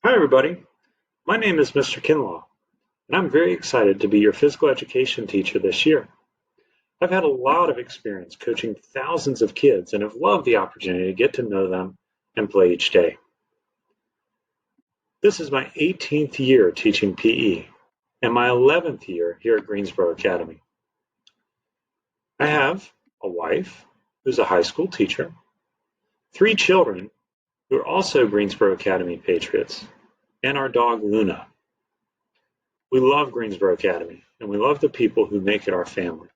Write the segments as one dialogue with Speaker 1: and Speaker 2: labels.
Speaker 1: Hi everybody, my name is Mr. Kinlaw, and I'm very excited to be your physical education teacher this year. I've had a lot of experience coaching thousands of kids and have loved the opportunity to get to know them and play each day. This is my 18th year teaching PE and my 11th year here at Greensboro Academy. I have a wife who's a high school teacher, 3 children who are also Greensboro Academy Patriots, and our dog Luna. We love Greensboro Academy, and we love the people who make it our family.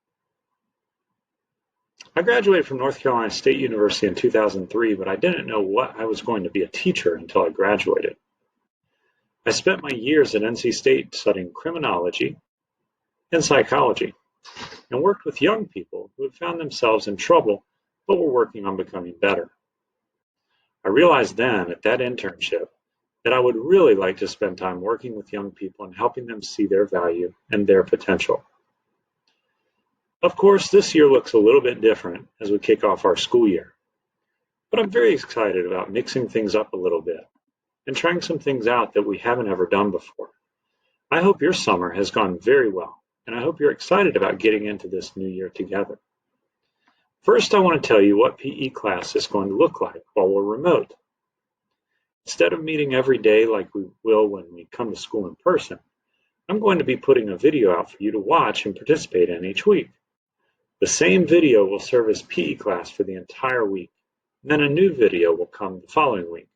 Speaker 1: I graduated from North Carolina State University in 2003, but I didn't know what I was going to be a teacher until I graduated. I spent my years at NC State studying criminology and psychology and worked with young people who had found themselves in trouble but were working on becoming better. I realized then at that internship that I would really like to spend time working with young people and helping them see their value and their potential. Of course, this year looks a little bit different as we kick off our school year, but I'm very excited about mixing things up a little bit and trying some things out that we haven't ever done before. I hope your summer has gone very well, and I hope you're excited about getting into this new year together. First, I want to tell you what PE class is going to look like while we're remote. Instead of meeting every day like we will when we come to school in person, I'm going to be putting a video out for you to watch and participate in each week. The same video will serve as PE class for the entire week, and then a new video will come the following week.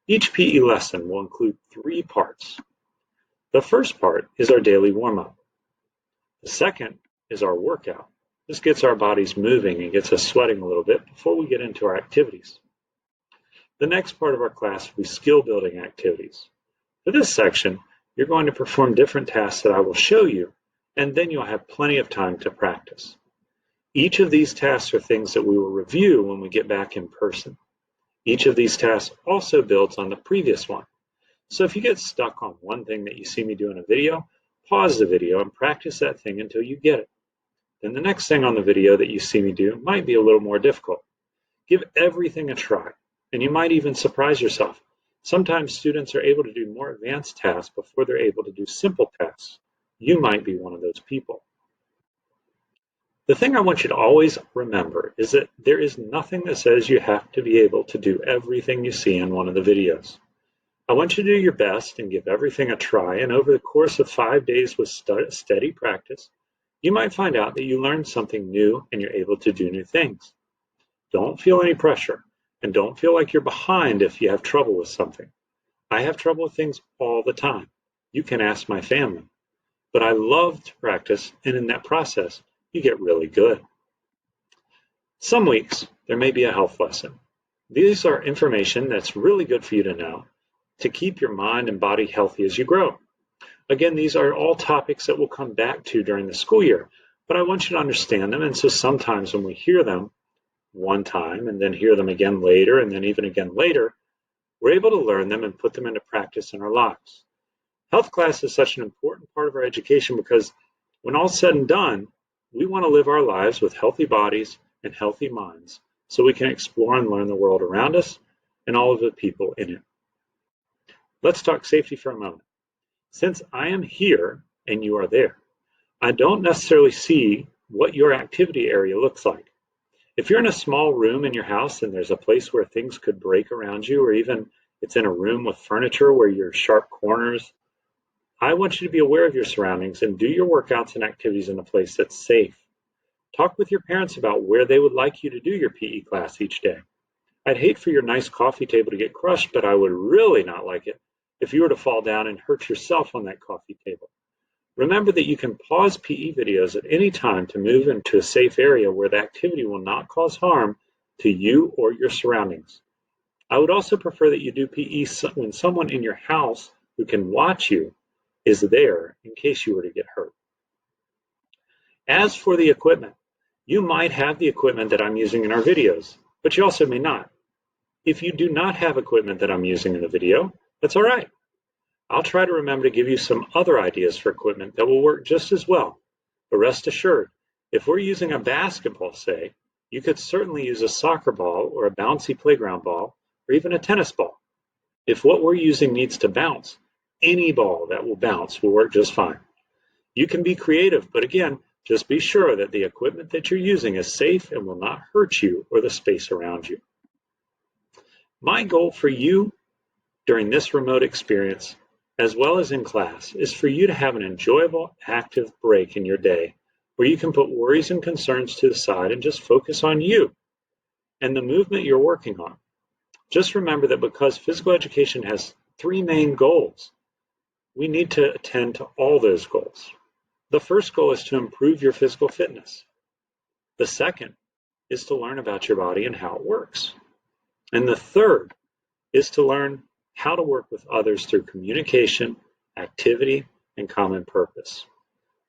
Speaker 1: Each PE lesson will include 3 parts. The first part is our daily warm-up. The second is our workout. This gets our bodies moving and gets us sweating a little bit before we get into our activities. The next part of our class will be skill-building activities. For this section, you're going to perform different tasks that I will show you, and then you'll have plenty of time to practice. Each of these tasks are things that we will review when we get back in person. Each of these tasks also builds on the previous one. So if you get stuck on one thing that you see me do in a video, pause the video and practice that thing until you get it. Then the next thing on the video that you see me do might be a little more difficult. Give everything a try, and you might even surprise yourself. Sometimes students are able to do more advanced tasks before they're able to do simple tasks. You might be one of those people. The thing I want you to always remember is that there is nothing that says you have to be able to do everything you see in one of the videos. I want you to do your best and give everything a try, and over the course of 5 days with steady practice, you might find out that you learned something new and you're able to do new things. Don't feel any pressure, and don't feel like you're behind if you have trouble with something. I have trouble with things all the time. You can ask my family. But I love to practice, and in that process, you get really good. Some weeks, there may be a health lesson. These are information that's really good for you to know to keep your mind and body healthy as you grow. Again, these are all topics that we'll come back to during the school year, but I want you to understand them, and so sometimes when we hear them one time and then hear them again later and then even again later, we're able to learn them and put them into practice in our lives. Health class is such an important part of our education because when all's said and done, we want to live our lives with healthy bodies and healthy minds so we can explore and learn the world around us and all of the people in it. Let's talk safety for a moment. Since I am here and you are there, I don't necessarily see what your activity area looks like. If you're in a small room in your house and there's a place where things could break around you, or even it's in a room with furniture where you're sharp corners, I want you to be aware of your surroundings and do your workouts and activities in a place that's safe. Talk with your parents about where they would like you to do your PE class each day. I'd hate for your nice coffee table to get crushed, but I would really not like it if you were to fall down and hurt yourself on that coffee table. Remember that you can pause PE videos at any time to move into a safe area where the activity will not cause harm to you or your surroundings. I would also prefer that you do PE when someone in your house who can watch you is there in case you were to get hurt. As for the equipment, you might have the equipment that I'm using in our videos, but you also may not. If you do not have equipment that I'm using in the video, that's all right. I'll try to remember to give you some other ideas for equipment that will work just as well. But rest assured, if we're using a basketball, say, you could certainly use a soccer ball or a bouncy playground ball or even a tennis ball. If what we're using needs to bounce, any ball that will bounce will work just fine. You can be creative, but again, just be sure that the equipment that you're using is safe and will not hurt you or the space around you. My goal for you during this remote experience, as well as in class, is for you to have an enjoyable, active break in your day where you can put worries and concerns to the side and just focus on you and the movement you're working on. Just remember that because physical education has three main goals, we need to attend to all those goals. The first goal is to improve your physical fitness. The second is to learn about your body and how it works. And the third is to learn how to work with others through communication, activity, and common purpose.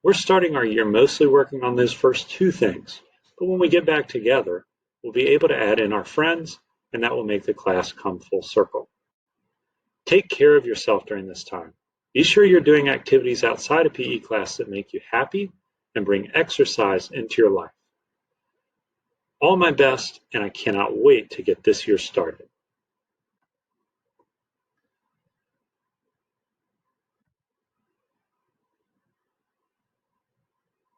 Speaker 1: We're starting our year mostly working on those first two things, but when we get back together, we'll be able to add in our friends, and that will make the class come full circle. Take care of yourself during this time. Be sure you're doing activities outside of PE class that make you happy and bring exercise into your life. All my best, and I cannot wait to get this year started.